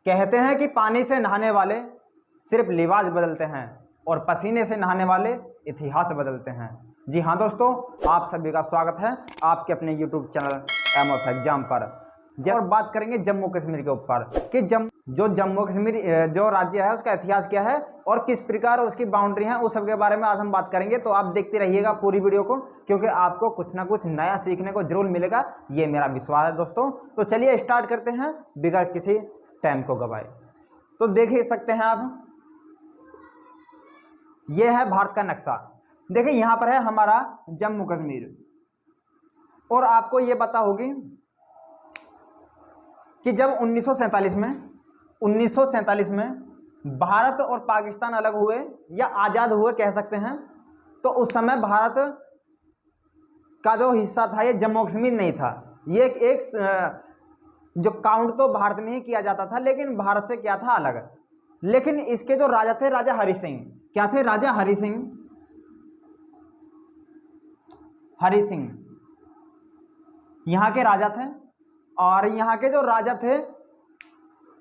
कहते हैं कि पानी से नहाने वाले सिर्फ लिबास बदलते हैं और पसीने से नहाने वाले इतिहास बदलते हैं। जी हाँ दोस्तों, आप सभी का स्वागत है आपके अपने YouTube channel aim of exam पर। और बात करेंगे जम्मू कश्मीर के ऊपर कि जम्मू कश्मीर जो राज्य है उसका इतिहास क्या है और किस प्रकार उसकी बाउंड्री है, उस सब के बारे में आज हम बात करेंगे। तो आप देखते रहिएगा पूरी वीडियो को, क्योंकि आपको कुछ ना कुछ नया सीखने को जरूर मिलेगा, ये मेरा विश्वास है दोस्तों। तो चलिए स्टार्ट करते हैं बिगड़ किसी टाइम को गवाए। तो देख ही सकते हैं आप, ये है भारत का नक्शा। देखिए यहाँ पर है हमारा जम्मू कश्मीर, और आपको ये पता होगी कि जब 1947 में भारत और पाकिस्तान अलग हुए या आज़ाद हुए कह सकते हैं, तो उस समय भारत का जो हिस्सा था ये जम्मू कश्मीर नहीं था। ये एक जो काउंट तो भारत में ही किया जाता था, लेकिन भारत से क्या था अलग। लेकिन इसके जो राजा थे, राजा हरि सिंह, क्या थे? राजा हरि सिंह यहाँ के राजा थे। और यहाँ के जो राजा थे,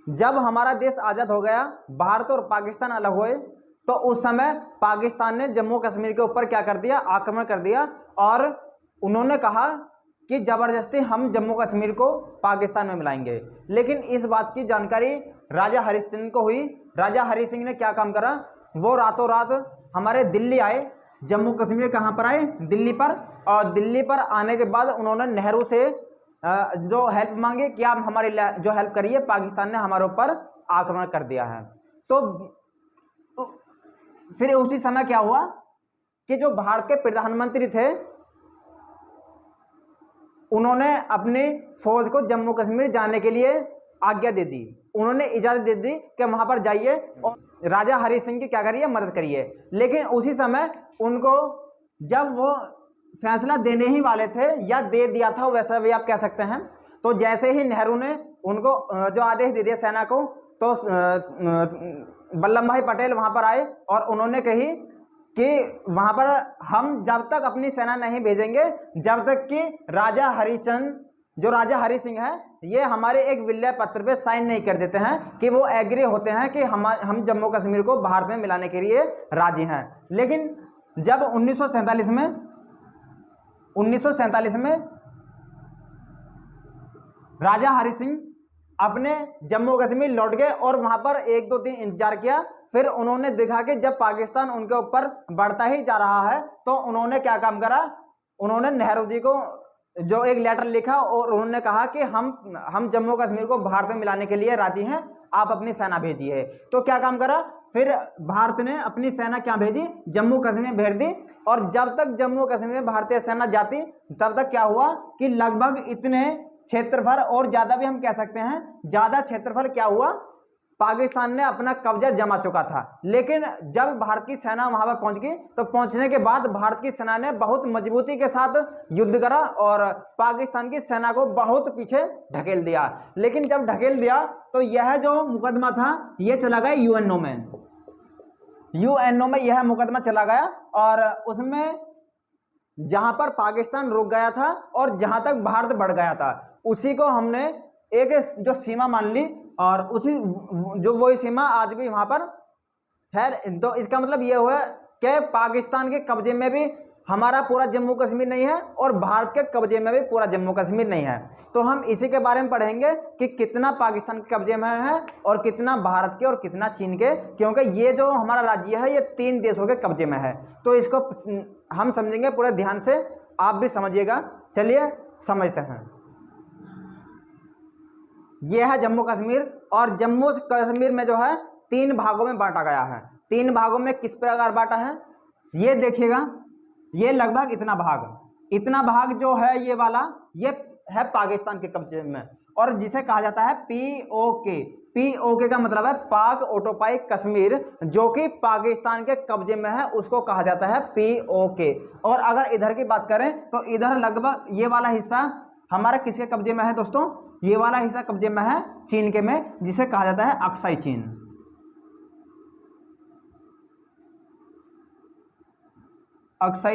जब हमारा देश आज़ाद हो गया, भारत और पाकिस्तान अलग हुए, तो उस समय पाकिस्तान ने जम्मू कश्मीर के ऊपर क्या कर दिया? आक्रमण कर दिया। और उन्होंने कहा कि ज़बरदस्ती हम जम्मू कश्मीर को पाकिस्तान में मिलाएंगे। लेकिन इस बात की जानकारी राजा हरि सिंह को हुई। राजा हरि सिंह ने क्या काम करा? वो रातों रात हमारे दिल्ली आए। जम्मू कश्मीर कहाँ पर आए? दिल्ली पर। और दिल्ली पर आने के बाद उन्होंने नेहरू से जो हेल्प मांगे कि आप हमारी जो हेल्प करिए, पाकिस्तान ने हमारे ऊपर आक्रमण कर दिया है। तो फिर उसी समय क्या हुआ कि जो भारत के प्रधानमंत्री थे, उन्होंने अपनी फौज को जम्मू कश्मीर जाने के लिए आज्ञा दे दी। उन्होंने इजाजत दे दी कि वहां पर जाइए और राजा हरि सिंह की क्या करिए? मदद करिए। लेकिन उसी समय उनको, जब वो फैसला देने ही वाले थे या दे दिया था, वैसा भी आप कह सकते हैं, तो जैसे ही नेहरू ने उनको जो आदेश दे दिया सेना को, तो वल्लभ भाई पटेल वहां पर आए और उन्होंने कही कि वहां पर हम जब तक अपनी सेना नहीं भेजेंगे, जब तक कि राजा हरिचंद, जो राजा हरि सिंह है, ये हमारे एक विलय पत्र पे साइन नहीं कर देते हैं कि वो एग्री होते हैं कि हम जम्मू कश्मीर को भारत में मिलाने के लिए राजी हैं। लेकिन जब 1947 में राजा हरि सिंह अपने जम्मू कश्मीर लौट गए और वहां पर 1-2 दिन इंतजार किया। फिर उन्होंने देखा कि जब पाकिस्तान उनके ऊपर बढ़ता ही जा रहा है, तो उन्होंने क्या काम करा? उन्होंने नेहरू जी को जो एक लेटर लिखा और उन्होंने कहा कि हम जम्मू कश्मीर को भारत में मिलाने के लिए राजी हैं, आप अपनी सेना भेजिए। तो क्या काम करा? फिर भारत ने अपनी सेना क्या भेजी? जम्मू कश्मीर भेज दी। और जब तक जम्मू कश्मीर में भारतीय सेना जाती, तब तक क्या हुआ कि लगभग इतने क्षेत्रफल, और ज्यादा भी हम कह सकते हैं, ज्यादा क्षेत्रफल क्या हुआ? पाकिस्तान ने अपना कब्जा जमा चुका था। लेकिन जब भारत की सेना वहां पर पहुंच गई, तो पहुंचने के बाद भारत की सेना ने बहुत मजबूती के साथ युद्ध करा और पाकिस्तान की सेना को बहुत पीछे ढकेल दिया। लेकिन जब ढकेल दिया, तो यह जो मुकदमा था, यह चला गया यूएनओ में यह मुकदमा चला गया। और उसमें जहां पर पाकिस्तान रुक गया था और जहां तक भारत बढ़ गया था, उसी को हमने एक जो सीमा मान ली, और उसी जो वही सीमा आज भी वहां पर है। तो इसका मतलब यह हुआ कि पाकिस्तान के कब्जे में भी हमारा पूरा जम्मू कश्मीर नहीं है और भारत के कब्जे में भी पूरा जम्मू कश्मीर नहीं है। तो हम इसी के बारे में पढ़ेंगे कि कितना पाकिस्तान के कब्जे में है और कितना भारत के और कितना चीन के, क्योंकि ये जो हमारा राज्य है ये 3 देशों के कब्जे में है। तो इसको हम समझेंगे पूरे ध्यान से, आप भी समझिएगा। चलिए समझते हैं। यह है जम्मू कश्मीर, और जम्मू कश्मीर में जो है 3 भागों में बांटा गया है। 3 भागों में किस प्रकार बांटा है ये देखिएगा। ये लगभग इतना भाग जो है, ये वाला, ये है पाकिस्तान के कब्जे में, और जिसे कहा जाता है पीओके का मतलब है पाक ऑक्युपाई कश्मीर, जो कि पाकिस्तान के कब्जे में है, उसको कहा जाता है पीओके। और अगर इधर की बात करें, तो इधर लगभग ये वाला हिस्सा हमारा किसके कब्जे में है दोस्तों? ये वाला हिस्सा कब्जे में है चीन के में, जिसे कहा जाता है अक्साई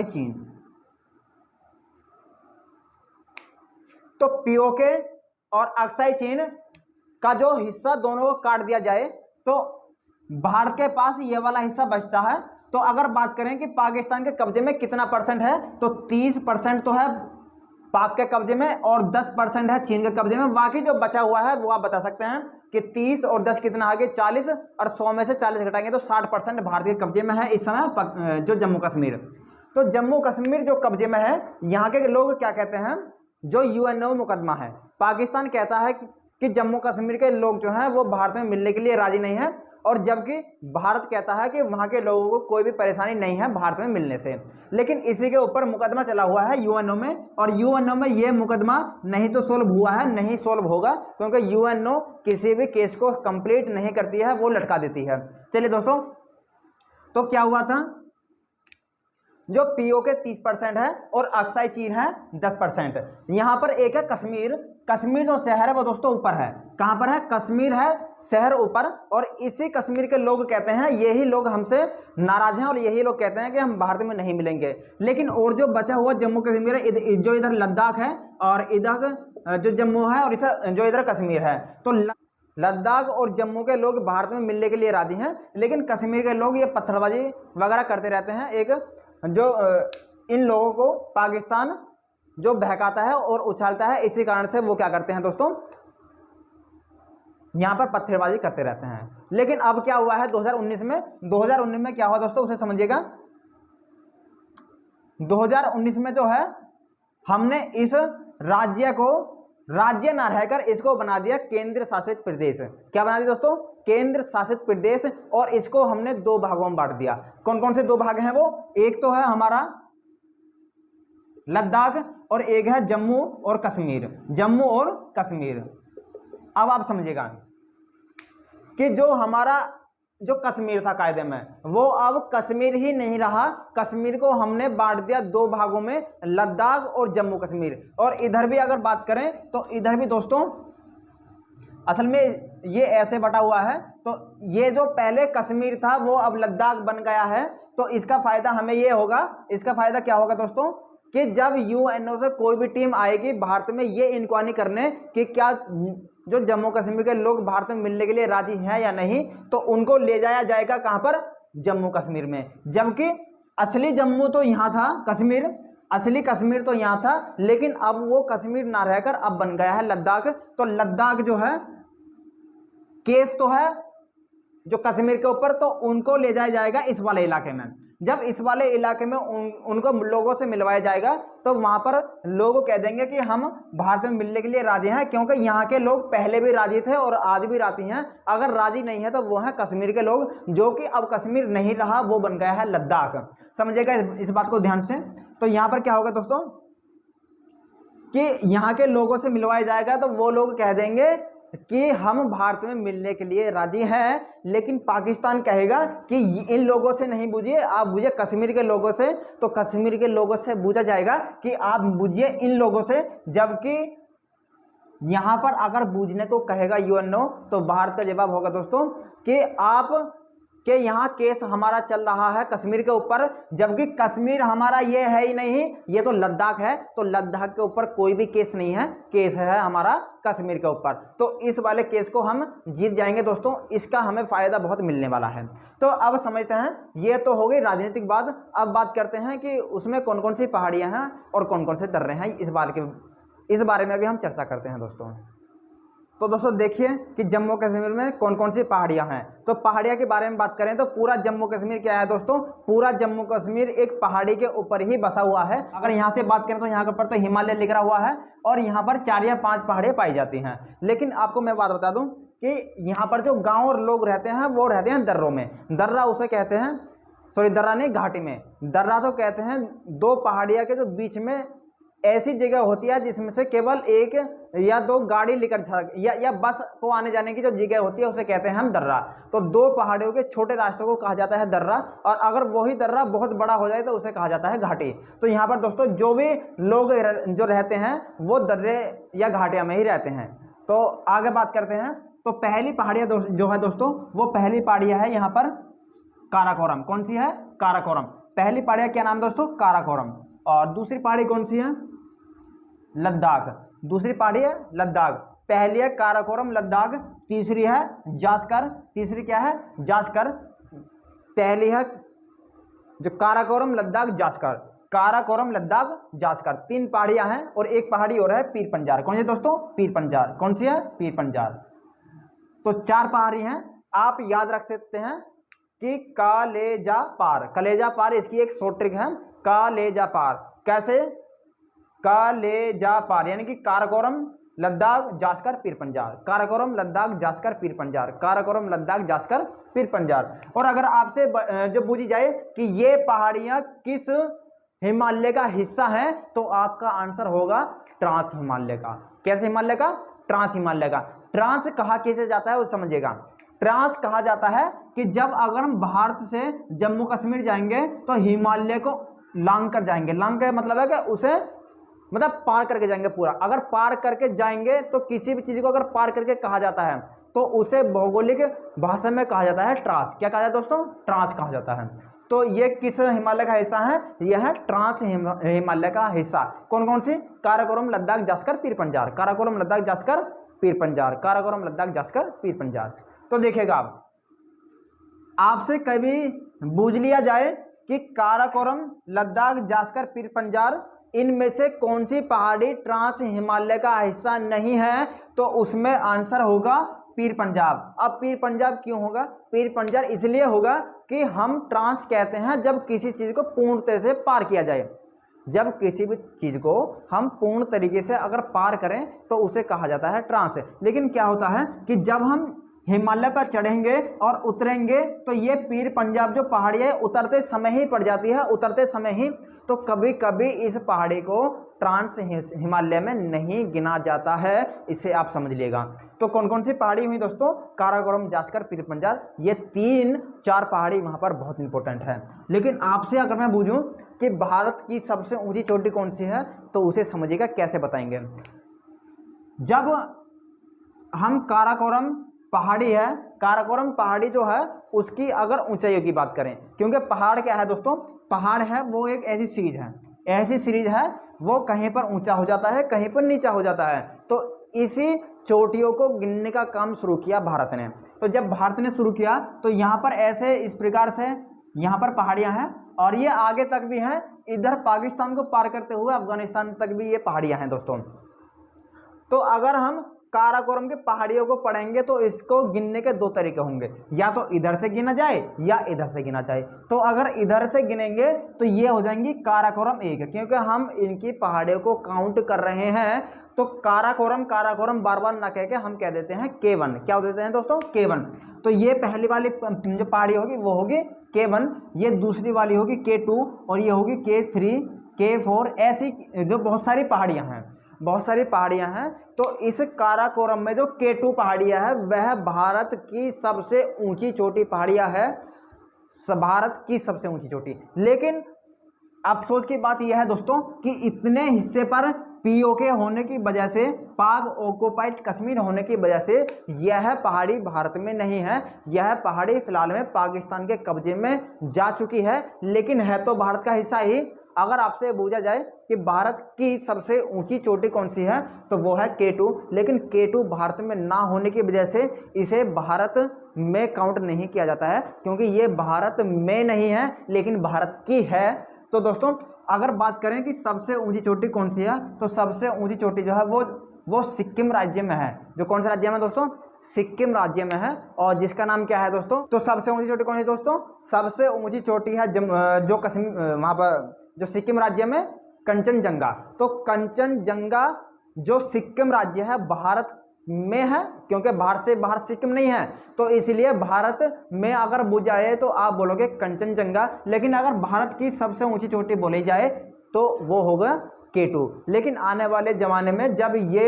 चीन। तो पीओके और अक्साई चीन का जो हिस्सा दोनों को काट दिया जाए तो भारत के पास ये वाला हिस्सा बचता है। तो अगर बात करें कि पाकिस्तान के कब्जे में कितना परसेंट है, तो 30% तो है पाक के कब्जे में और 10% है चीन के कब्जे में। बाकी जो बचा हुआ है वो आप बता सकते हैं कि 30 और 10 कितना आ गया 40, और 100 में से 40 घटाएंगे तो 60% भारत के कब्जे में है इस समय जो जम्मू कश्मीर। तो जम्मू कश्मीर जो कब्जे में है, यहाँ के लोग क्या कहते हैं, जो यूएनओ मुकदमा है, पाकिस्तान कहता है कि जम्मू कश्मीर के लोग जो हैं वो भारत में मिलने के लिए राजी नहीं है, और जबकि भारत कहता है कि वहाँ के लोगों को कोई भी परेशानी नहीं है भारत में मिलने से। लेकिन इसी के ऊपर मुकदमा चला हुआ है यूएनओ में, और यूएनओ में ये मुकदमा नहीं तो सोल्व हुआ है, नहीं सोल्व होगा, क्योंकि यूएनओ किसी भी केस को कंप्लीट नहीं करती है, वो लटका देती है। चलिए दोस्तों, तो क्या हुआ था, जो पीओके 30% है और अक्साई चीन है 10%। यहाँ पर एक है कश्मीर। कश्मीर जो शहर है वो दोस्तों ऊपर है। कहाँ पर है, कश्मीर है शहर ऊपर, और इसी कश्मीर के लोग कहते हैं, यही लोग हमसे नाराज हैं और यही लोग कहते हैं कि हम भारत में नहीं मिलेंगे। लेकिन और जो बचा हुआ जम्मू कश्मीर है, जो इधर लद्दाख है और इधर जो जम्मू है और जो इधर कश्मीर है, तो लद्दाख और जम्मू के लोग भारत में मिलने के लिए राजी हैं, लेकिन कश्मीर के लोग ये पत्थरबाजी वगैरह करते रहते हैं। एक जो इन लोगों को पाकिस्तान जो बहकाता है और उछालता है, इसी कारण से वो क्या करते हैं दोस्तों, यहाँ पर पत्थरबाजी करते रहते हैं। लेकिन अब क्या हुआ है 2019 में क्या हुआ दोस्तों, उसे समझिएगा। 2019 में जो है हमने इस राज्य को राज्य ना रहकर इसको बना दिया केंद्र शासित प्रदेश। क्या बना दिया दोस्तों, केंद्र शासित प्रदेश, और इसको हमने 2 भागों में बांट दिया। कौन कौन से 2 भाग हैं वो, एक तो है हमारा लद्दाख और एक है जम्मू और कश्मीर। जम्मू और कश्मीर। अब आप समझिएगा कि जो हमारा जो कश्मीर था कायदे में, वो अब कश्मीर ही नहीं रहा। कश्मीर को हमने बांट दिया 2 भागों में, लद्दाख और जम्मू कश्मीर। और इधर भी अगर बात करें तो इधर भी दोस्तों असल में ये ऐसे बटा हुआ है। तो ये जो पहले कश्मीर था वो अब लद्दाख बन गया है। तो इसका फायदा हमें ये होगा, इसका फायदा क्या होगा दोस्तों, कि जब यूएनओ से कोई भी टीम आएगी भारत में ये इंक्वायरी करने कि क्या जो जम्मू कश्मीर के लोग भारत में मिलने के लिए राजी हैं या नहीं, तो उनको ले जाया जाएगा कहाँ पर, जम्मू कश्मीर में। जबकि असली जम्मू तो यहाँ था, कश्मीर असली कश्मीर तो यहाँ था, लेकिन अब वो कश्मीर ना रहकर अब बन गया है लद्दाख। तो लद्दाख जो है केस तो है जो कश्मीर के ऊपर, तो उनको ले जाया जाएगा इस वाले इलाके में। जब इस वाले इलाके में उनको लोगों से मिलवाया जाएगा, तो वहां पर लोग कह देंगे कि हम भारत में मिलने के लिए राजी हैं, क्योंकि यहाँ के लोग पहले भी राजी थे और आज भी राजी हैं। अगर राजी नहीं है तो वो हैं कश्मीर के लोग, जो कि अब कश्मीर नहीं रहा, वो बन गया है लद्दाख। समझिएगा इस बात को ध्यान से। तो यहाँ पर क्या होगा दोस्तों कि यहाँ के लोगों से मिलवाया जाएगा, तो वो लोग कह देंगे कि हम भारत में मिलने के लिए राजी हैं, लेकिन पाकिस्तान कहेगा कि इन लोगों से नहीं बूझिए, आप बूझिए कश्मीर के लोगों से। तो कश्मीर के लोगों से बूझा जाएगा कि आप बूझिए इन लोगों से। जबकि यहाँ पर अगर बूझने को कहेगा यूएनओ, तो भारत का जवाब होगा दोस्तों कि आप कि यहाँ केस हमारा चल रहा है कश्मीर के ऊपर, जबकि कश्मीर हमारा ये है ही नहीं, ये तो लद्दाख है। तो लद्दाख के ऊपर कोई भी केस नहीं है, केस है हमारा कश्मीर के ऊपर। तो इस वाले केस को हम जीत जाएंगे दोस्तों, इसका हमें फायदा बहुत मिलने वाला है। तो अब समझते हैं, ये तो हो गई राजनीतिक बात। अब बात करते हैं कि उसमें कौन कौन सी पहाड़ियाँ हैं और कौन कौन से दर्रे हैं, इस बारे में भी हम चर्चा करते हैं दोस्तों। तो दोस्तों देखिए कि जम्मू कश्मीर में कौन कौन सी पहाड़ियाँ हैं। तो पहाड़ियाँ के बारे में बात करें तो पूरा जम्मू कश्मीर क्या है दोस्तों, पूरा जम्मू कश्मीर एक पहाड़ी के ऊपर ही बसा हुआ है। अगर यहाँ से बात करें तो यहाँ पर तो हिमालय लिखा हुआ है और यहाँ पर 4 या 5 पहाड़ियाँ पाई जाती हैं। लेकिन आपको मैं बात बता दूँ कि यहाँ पर जो गाँव और लोग रहते हैं वो रहते हैं दर्रों में। दर्रा उसे कहते हैं, सॉरी दर्रा नहीं, घाटी में। दर्रा तो कहते हैं 2 पहाड़ियाँ के जो बीच में ऐसी जगह होती है जिसमें से केवल 1 या 2 गाड़ी लेकर या बस को आने जाने की जो जगह होती है उसे कहते हैं हम दर्रा। तो 2 पहाड़ियों के छोटे रास्तों को कहा जाता है दर्रा, और अगर वही दर्रा बहुत बड़ा हो जाए तो उसे कहा जाता है घाटी। तो यहाँ पर दोस्तों जो भी लोग जो रहते हैं वो दर्रे या घाटियाँ में ही रहते हैं। तो आगे बात करते हैं। तो पहली पहाड़ियाँ जो है दोस्तों, वो पहली पहाड़ियाँ है यहाँ पर काराकोरम। कौन सी है, काराकोरम। पहली पहाड़ियाँ क्या नाम दोस्तों, काराकोरम। और दूसरी पहाड़ी कौन सी है, लद्दाख। दूसरी पहाड़ी है लद्दाख। पहली है काराकोरम लद्दाख, तीसरी है जास्कर, तीसरी क्या है जास्कर, पहली है जो काराकोरम लद्दाख जास्कर, काराकोरम लद्दाख जास्कर, 3 पहाड़ियां हैं और एक पहाड़ी और है पीर पंजाल। कौन सी दोस्तों? पीर पंजाल। कौन सी है? पीर पंजाल। तो 4 पहाड़ी हैं, आप याद रख सकते हैं कि कलेजा पार, कलेजा पार इसकी एक शॉर्ट ट्रिक है, कलेजा पार। कैसे? कलेजा पार यानी कि काराकोरम लद्दाख जास्कर पीर पंजाल, काराकोरम लद्दाख जास्कर पीर पंजाल, काराकोरम लद्दाख जास्कर पीर पंजाल। और अगर आपसे जो पूछी जाए कि ये पहाड़ियां किस हिमालय का हिस्सा है, तो आपका आंसर होगा ट्रांस हिमालय का। कैसे हिमालय का? ट्रांस हिमालय का। ट्रांस कहा कैसे जाता है वो समझिएगा। ट्रांस कहा जाता है कि जब अगर हम भारत से जम्मू कश्मीर जाएंगे तो हिमालय को लांग कर जाएंगे। लांग का मतलब है कि उसे मतलब पार करके जाएंगे पूरा। अगर पार करके जाएंगे तो किसी भी चीज को अगर पार करके कहा जाता है तो उसे भौगोलिक भाषा में कहा जाता है ट्रांस। क्या कहा जाता है दोस्तों? ट्रांस कहा जाता है। तो ये किस हिमालय का हिस्सा है? यह है ट्रांस हिमालय का हिस्सा। कौन कौन सी? काराकोरम लद्दाख जास्कर पीर पंजाल, काराकोरम लद्दाख जास्कर पीर पंजाल, काराकोरम लद्दाख जास्कर पीर पंजाल। तो देखिएगा आपसे कभी पूछ लिया जाए कि काराकोरम लद्दाख जास्कर पीर पंजाल इनमें से कौन सी पहाड़ी ट्रांस हिमालय का हिस्सा नहीं है, तो उसमें आंसर होगा पीर पंजाब। अब पीर पंजाब क्यों होगा? पीर पंजाब इसलिए होगा कि हम ट्रांस कहते हैं जब किसी चीज को पूर्णतः से पार किया जाए। जब किसी भी चीज को हम पूर्ण तरीके से अगर पार करें तो उसे कहा जाता है ट्रांस। लेकिन क्या होता है कि जब हम हिमालय पर चढ़ेंगे और उतरेंगे तो ये पीर पंजाब जो पहाड़ी है उतरते समय ही पड़ जाती है, उतरते समय ही। तो कभी कभी इस पहाड़ी को ट्रांस हिमालय में नहीं गिना जाता है, इसे आप समझ लीजिएगा। तो कौन कौन सी पहाड़ी हुई दोस्तों? काराकोरम जास्कर पीर पंजाल, ये 3-4 पहाड़ी वहां पर बहुत इंपॉर्टेंट है। लेकिन आपसे अगर मैं पूछूं कि भारत की सबसे ऊंची चोटी कौन सी है, तो उसे समझिएगा कैसे बताएंगे। जब हम काराकोरम पहाड़ी है, काराकोरम पहाड़ी जो है उसकी अगर ऊंचाइयों की बात करें, क्योंकि पहाड़ क्या है दोस्तों? पहाड़ है वो एक ऐसी सीरीज है, ऐसी सीरीज है वो कहीं पर ऊंचा हो जाता है, कहीं पर नीचा हो जाता है। तो इसी चोटियों को गिनने का काम शुरू किया भारत ने। तो जब भारत ने शुरू किया तो यहाँ पर ऐसे इस प्रकार से यहाँ पर पहाड़ियाँ हैं और ये आगे तक भी हैं, इधर पाकिस्तान को पार करते हुए अफगानिस्तान तक भी ये पहाड़ियाँ हैं दोस्तों। तो अगर हम काराकोरम के पहाड़ियों को पढ़ेंगे तो इसको गिनने के 2 तरीके होंगे, या तो इधर से गिना जाए या इधर से गिना जाए। तो अगर इधर से गिनेंगे तो ये हो जाएंगी काराकोरम 1, क्योंकि हम इनकी पहाड़ियों को काउंट कर रहे हैं। तो काराकोरम काराकोरम बार बार ना कह के हम कह देते हैं K1। क्या देते हैं दोस्तों? K1। तो ये पहली वाली जो पहाड़ी होगी वो होगी K1, ये दूसरी वाली होगी K2 और ये होगी K3 K4। ऐसी जो बहुत सारी पहाड़ियाँ हैं, बहुत सारी पहाड़ियां हैं। तो इस काराकोरम में जो K2 पहाड़ियां है वह भारत की सबसे ऊंची चोटी पहाड़ियां है, भारत की सबसे ऊंची चोटी। लेकिन अफसोस की बात यह है दोस्तों कि इतने हिस्से पर POK होने की वजह से, पाक ऑक्युपाइड कश्मीर होने की वजह से यह पहाड़ी भारत में नहीं है। यह पहाड़ी फिलहाल में पाकिस्तान के कब्जे में जा चुकी है, लेकिन है तो भारत का हिस्सा ही। अगर आपसे पूछा जाए कि भारत की सबसे ऊंची चोटी कौन सी है, तो वो है K2। लेकिन K2 भारत में ना होने की वजह से इसे भारत में काउंट नहीं किया जाता है, क्योंकि ये भारत में नहीं है लेकिन भारत की है। तो दोस्तों अगर बात करें कि सबसे ऊंची चोटी कौन सी है, तो सबसे ऊंची चोटी जो है वो सिक्किम राज्य में है। जो कौन सा राज्य में दोस्तों? सिक्किम राज्य में है। और जिसका नाम क्या है दोस्तों? तो सबसे ऊंची चोटी कौन है दोस्तों? सबसे ऊंची चोटी है जो कश्मीर वहां पर जो सिक्किम राज्य में कंचनजंगा। तो कंचनजंगा जो सिक्किम राज्य है भारत में है, क्योंकि भारत से बाहर सिक्किम नहीं है, तो इसलिए भारत में अगर बुझाए तो आप बोलोगे कंचनजंगा। लेकिन अगर भारत की सबसे ऊंची चोटी बोली जाए तो वो होगा K2। लेकिन आने वाले ज़माने में जब ये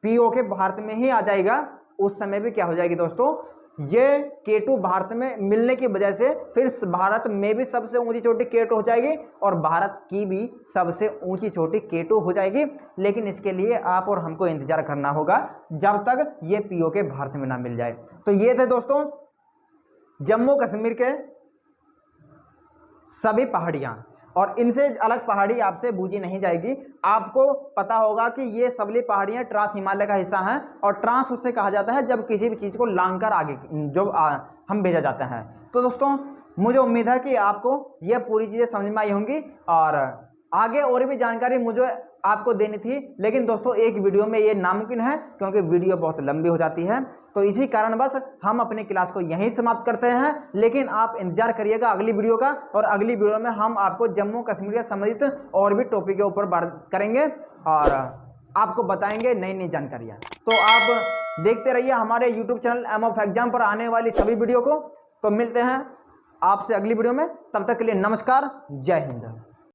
POK भारत में ही आ जाएगा, उस समय भी क्या हो जाएगी दोस्तों? ये K2 भारत में मिलने की वजह से फिर भारत में भी सबसे ऊंची चोटी K2 हो जाएगी और भारत की भी सबसे ऊंची चोटी K2 हो जाएगी। लेकिन इसके लिए आप और हमको इंतजार करना होगा जब तक ये POK भारत में ना मिल जाए। तो ये थे दोस्तों जम्मू कश्मीर के सभी पहाड़ियाँ। और इनसे अलग पहाड़ी आपसे बूझी नहीं जाएगी। आपको पता होगा कि ये सबली पहाड़ियाँ ट्रांस हिमालय का हिस्सा हैं, और ट्रांस उससे कहा जाता है जब किसी भी चीज़ को लांघकर आगे जो हम भेजा जाते हैं। तो दोस्तों मुझे उम्मीद है कि आपको ये पूरी चीज़ें समझ में आई होंगी, और आगे और भी जानकारी मुझे आपको देनी थी, लेकिन दोस्तों एक वीडियो में ये नामुमकिन है क्योंकि वीडियो बहुत लंबी हो जाती है। तो इसी कारण बस हम अपनी क्लास को यहीं समाप्त करते हैं, लेकिन आप इंतजार करिएगा अगली वीडियो का, और अगली वीडियो में हम आपको जम्मू कश्मीर से संबंधित और भी टॉपिक के ऊपर बात करेंगे और आपको बताएंगे नई नई जानकारियाँ। तो आप देखते रहिए हमारे YouTube channel aim of exam पर आने वाली सभी वीडियो को। तो मिलते हैं आपसे अगली वीडियो में, तब तक के लिए नमस्कार, जय हिंद।